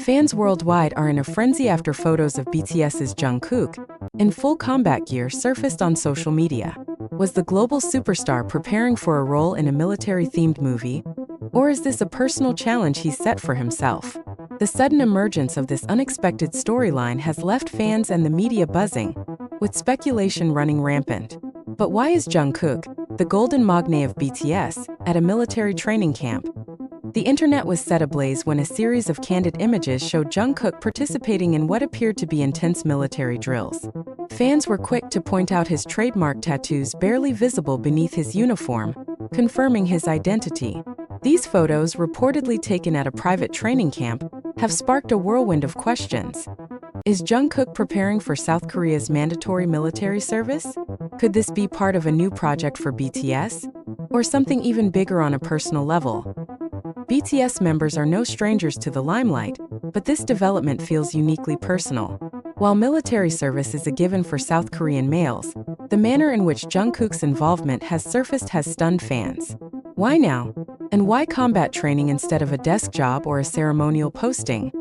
Fans worldwide are in a frenzy after photos of BTS's Jungkook in full combat gear surfaced on social media. Was the global superstar preparing for a role in a military-themed movie? Or is this a personal challenge he's set for himself? The sudden emergence of this unexpected storyline has left fans and the media buzzing, with speculation running rampant. But why is Jungkook, the golden magne of BTS, at a military training camp? The internet was set ablaze when a series of candid images showed Jungkook participating in what appeared to be intense military drills. Fans were quick to point out his trademark tattoos barely visible beneath his uniform, confirming his identity. These photos, reportedly taken at a private training camp, have sparked a whirlwind of questions. Is Jungkook preparing for South Korea's mandatory military service? Could this be part of a new project for BTS? Or something even bigger on a personal level? BTS members are no strangers to the limelight, but this development feels uniquely personal. While military service is a given for South Korean males, the manner in which Jungkook's involvement has surfaced has stunned fans. Why now? And why combat training instead of a desk job or a ceremonial posting?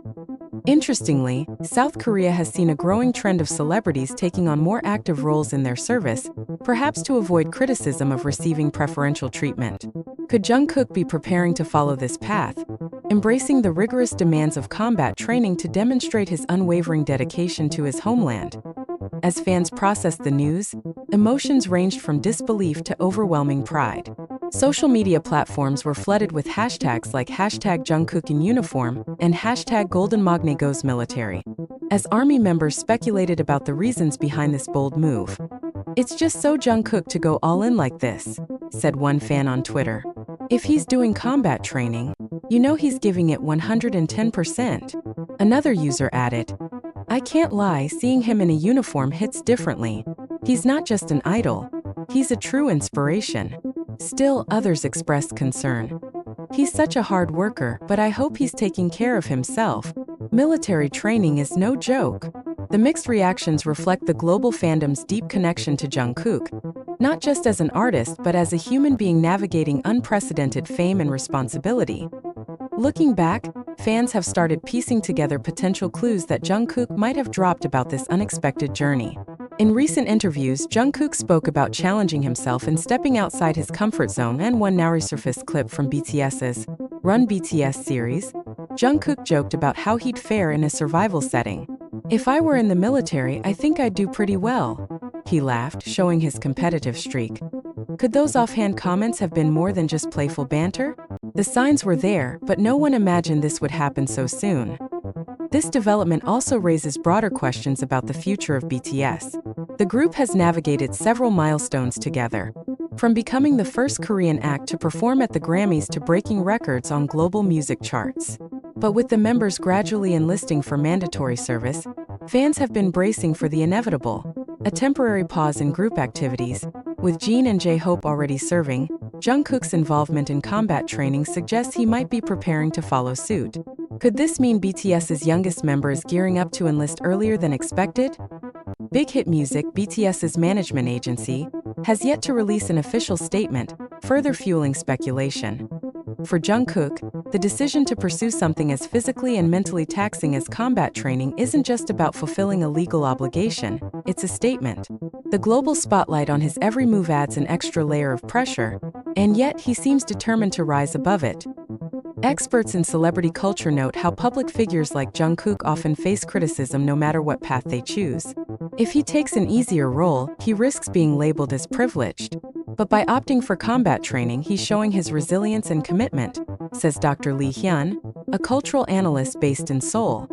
Interestingly, South Korea has seen a growing trend of celebrities taking on more active roles in their service, perhaps to avoid criticism of receiving preferential treatment. Could Jungkook be preparing to follow this path, embracing the rigorous demands of combat training to demonstrate his unwavering dedication to his homeland? As fans processed the news, emotions ranged from disbelief to overwhelming pride. Social media platforms were flooded with hashtags like #JungkookInUniform and #GoldenMagneGoesMilitary, as ARMY members speculated about the reasons behind this bold move. "It's just so Jungkook to go all in like this," said one fan on Twitter. "If he's doing combat training, you know he's giving it 110%. Another user added, "I can't lie, seeing him in a uniform hits differently. He's not just an idol, he's a true inspiration." Still, others expressed concern. "He's such a hard worker, but I hope he's taking care of himself. Military training is no joke." The mixed reactions reflect the global fandom's deep connection to Jungkook, not just as an artist but as a human being navigating unprecedented fame and responsibility. Looking back, fans have started piecing together potential clues that Jungkook might have dropped about this unexpected journey. In recent interviews, Jungkook spoke about challenging himself and stepping outside his comfort zone, and one now resurfaced clip from BTS's Run BTS series. Jungkook joked about how he'd fare in a survival setting. "If I were in the military, I think I'd do pretty well," he laughed, showing his competitive streak. Could those offhand comments have been more than just playful banter? The signs were there, but no one imagined this would happen so soon. This development also raises broader questions about the future of BTS. The group has navigated several milestones together, from becoming the first Korean act to perform at the Grammys to breaking records on global music charts. But with the members gradually enlisting for mandatory service, fans have been bracing for the inevitable: a temporary pause in group activities. With Jimin and J-Hope already serving, Jungkook's involvement in combat training suggests he might be preparing to follow suit. Could this mean BTS's youngest member is gearing up to enlist earlier than expected? BigHit Music, BTS's management agency, has yet to release an official statement, further fueling speculation. For Jungkook, the decision to pursue something as physically and mentally taxing as combat training isn't just about fulfilling a legal obligation, it's a statement. The global spotlight on his every move adds an extra layer of pressure, and yet he seems determined to rise above it. Experts in celebrity culture note how public figures like Jungkook often face criticism no matter what path they choose. If he takes an easier role, he risks being labeled as privileged. But by opting for combat training, he's showing his resilience and commitment, says Dr. Lee Hyun, a cultural analyst based in Seoul.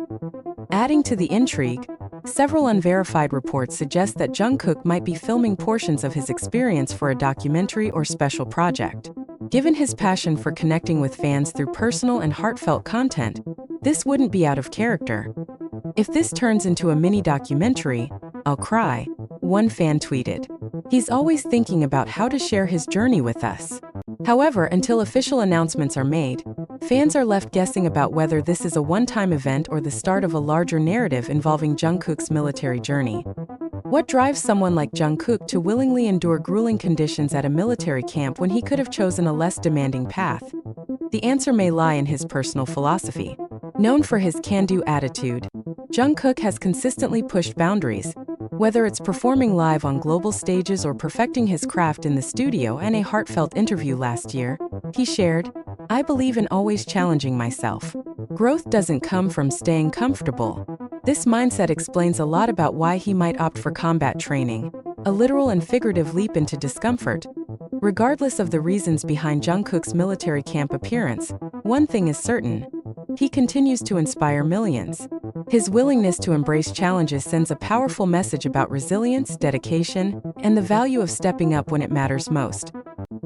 Adding to the intrigue, several unverified reports suggest that Jungkook might be filming portions of his experience for a documentary or special project. Given his passion for connecting with fans through personal and heartfelt content, this wouldn't be out of character. "If this turns into a mini documentary, I'll cry," one fan tweeted. "He's always thinking about how to share his journey with us." However, until official announcements are made, fans are left guessing about whether this is a one-time event or the start of a larger narrative involving Jungkook's military journey. What drives someone like Jungkook to willingly endure grueling conditions at a military camp when he could have chosen a less demanding path? The answer may lie in his personal philosophy. Known for his can-do attitude, Jungkook has consistently pushed boundaries, whether it's performing live on global stages or perfecting his craft in the studio. In a heartfelt interview last year, he shared, "I believe in always challenging myself. Growth doesn't come from staying comfortable." This mindset explains a lot about why he might opt for combat training, a literal and figurative leap into discomfort. Regardless of the reasons behind Jungkook's military camp appearance, one thing is certain: he continues to inspire millions. His willingness to embrace challenges sends a powerful message about resilience, dedication, and the value of stepping up when it matters most.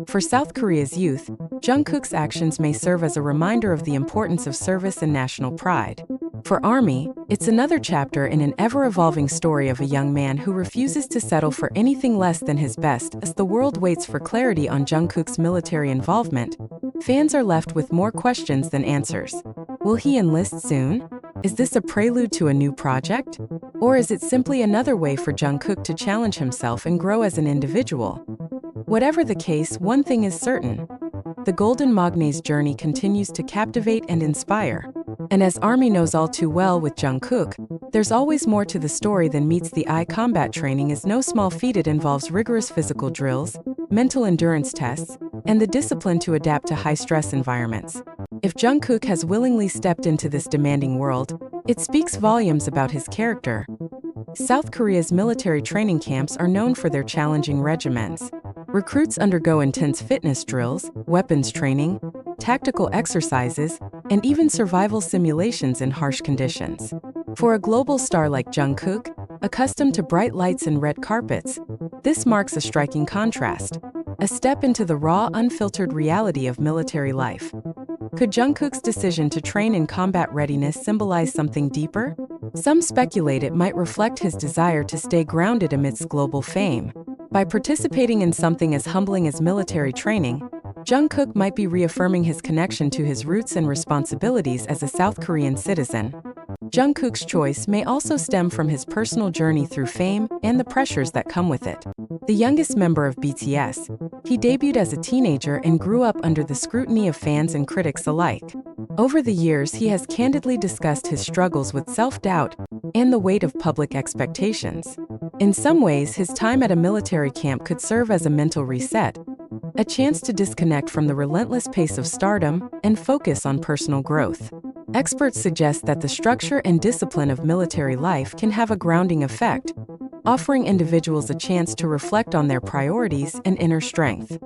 For South Korea's youth, Jungkook's actions may serve as a reminder of the importance of service and national pride. For ARMY, it's another chapter in an ever-evolving story of a young man who refuses to settle for anything less than his best. As the world waits for clarity on Jungkook's military involvement, fans are left with more questions than answers. Will he enlist soon? Is this a prelude to a new project? Or is it simply another way for Jungkook to challenge himself and grow as an individual? Whatever the case, one thing is certain: the Golden Magne's journey continues to captivate and inspire. And as ARMY knows all too well with Jungkook, there's always more to the story than meets the eye. Combat training is no small feat. It involves rigorous physical drills, mental endurance tests, and the discipline to adapt to high-stress environments. If Jungkook has willingly stepped into this demanding world, it speaks volumes about his character. South Korea's military training camps are known for their challenging regimens. Recruits undergo intense fitness drills, weapons training, tactical exercises, and even survival simulations in harsh conditions. For a global star like Jungkook, accustomed to bright lights and red carpets, this marks a striking contrast, a step into the raw, unfiltered reality of military life. Could Jungkook's decision to train in combat readiness symbolize something deeper? Some speculate it might reflect his desire to stay grounded amidst global fame. By participating in something as humbling as military training, Jungkook might be reaffirming his connection to his roots and responsibilities as a South Korean citizen. Jungkook's choice may also stem from his personal journey through fame and the pressures that come with it. The youngest member of BTS, he debuted as a teenager and grew up under the scrutiny of fans and critics alike. Over the years, he has candidly discussed his struggles with self-doubt and the weight of public expectations. In some ways, his time at a military camp could serve as a mental reset, a chance to disconnect from the relentless pace of stardom and focus on personal growth. Experts suggest that the structure and discipline of military life can have a grounding effect, offering individuals a chance to reflect on their priorities and inner strength.